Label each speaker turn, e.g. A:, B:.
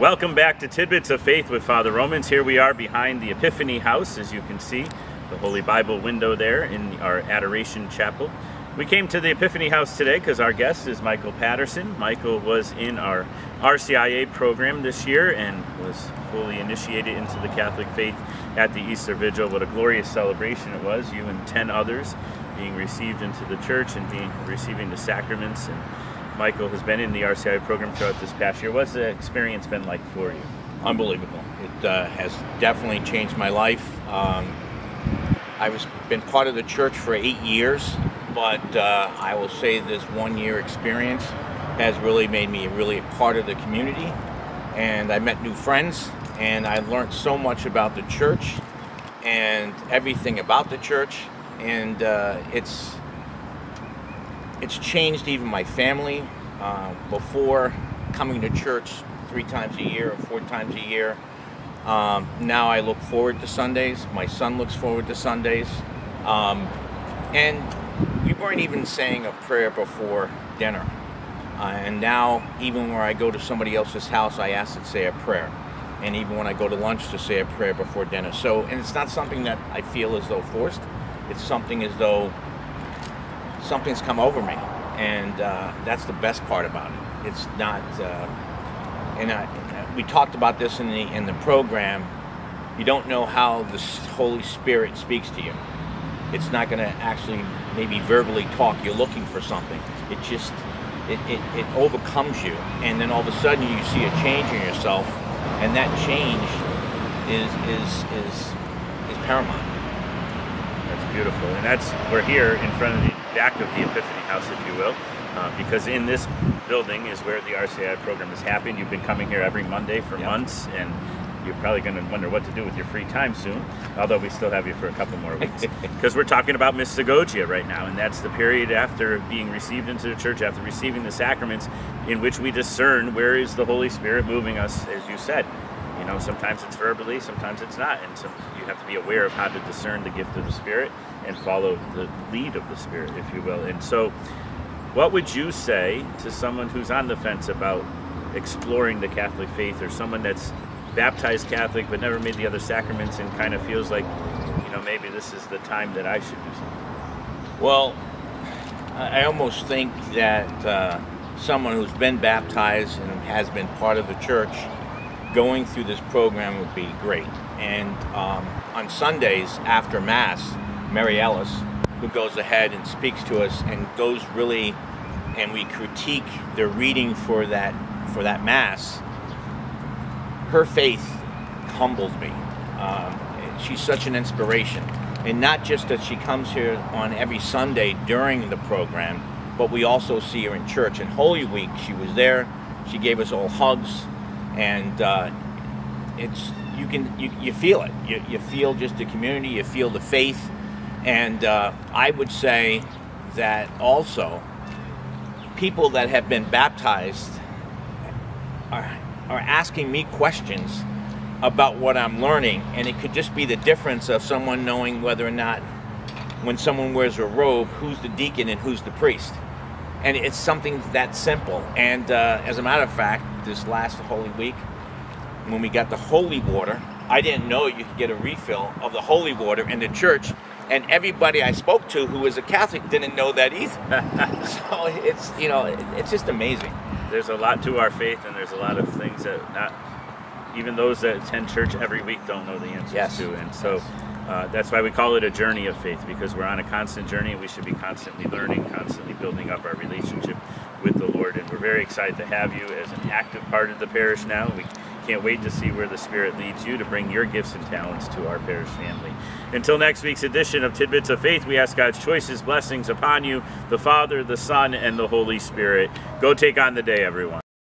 A: Welcome back to Tidbits of Faith with Father Romans. Here we are behind the Epiphany House, as you can see, the Holy Bible window there in our Adoration Chapel. We came to the Epiphany House today because our guest is Michael Patterson. Michael was in our RCIA program this year and was fully initiated into the Catholic faith at the Easter Vigil. What a glorious celebration it was, you and 10 others being received into the church and receiving the sacraments. And Michael has been in the RCIA program throughout this past year. What's the experience been like for you?
B: Unbelievable. It has definitely changed my life. I've been part of the church for 8 years, but I will say this 1 year experience has really made me really a part of the community, and I met new friends, and I learned so much about the church and everything about the church, and it's changed even my family. Before coming to church 3 times a year or 4 times a year, now I look forward to Sundays. My son looks forward to Sundays. And we weren't even saying a prayer before dinner. And now, even where I go to somebody else's house, I ask to say a prayer. And even when I go to lunch, to say a prayer before dinner. So, and it's not something that I feel as though forced. It's something as though something's come over me. And that's the best part about it. It's not, we talked about this in the program. You don't know how the Holy Spirit speaks to you. It's not going to actually maybe verbally talk. You're looking for something. It just, it overcomes you. And then all of a sudden you see a change in yourself, and that change is paramount.
A: That's beautiful. And we're here in front of the back of the Epiphany House, if you will, because in this building is where the RCI program is happening. You've been coming here every Monday for months, and you're probably going to wonder what to do with your free time soon, although we still have you for a couple more weeks. Because we're talking about Mystagogia right now, and that's the period after being received into the church, after receiving the sacraments, in which we discern where is the Holy Spirit moving us, as you said. You know, sometimes it's verbally, sometimes it's not, and so you have to be aware of how to discern the gift of the Spirit and follow the lead of the Spirit, if you will. And so, what would you say to someone who's on the fence about exploring the Catholic faith, or someone that's baptized Catholic but never made the other sacraments and kind of feels like, you know, maybe this is the time that I should do something?
B: Well, I almost think that someone who's been baptized and has been part of the church going through this program would be great. And on Sundays after Mass, Mary Ellis, who goes ahead and speaks to us and goes really, and we critique the reading for that Mass, her faith humbles me. She's such an inspiration. And not just that she comes here on every Sunday during the program, but we also see her in church. And Holy Week, she was there. She gave us all hugs. And you feel it. You feel just the community, you feel the faith. And I would say that also people that have been baptized are asking me questions about what I'm learning, and it could just be the difference of someone knowing whether or not, when someone wears a robe, who's the deacon and who's the priest. And it's something that simple. And as a matter of fact, this last Holy Week, when we got the holy water, I didn't know you could get a refill of the holy water in the church, and everybody I spoke to who was a Catholic didn't know that either. So it's, you know, it's just amazing.
A: There's a lot to our faith, and there's a lot of things that not even those that attend church every week don't know the answers to. And so that's why we call it a journey of faith, because we're on a constant journey, and we should be constantly learning, constantly building up our relationship with the Lord. And we're very excited to have you as an active part of the parish now. We can't wait to see where the Spirit leads you to bring your gifts and talents to our parish family. Until next week's edition of Tidbits of Faith, we ask God's choicest blessings upon you, the Father, the Son, and the Holy Spirit. Go take on the day, everyone.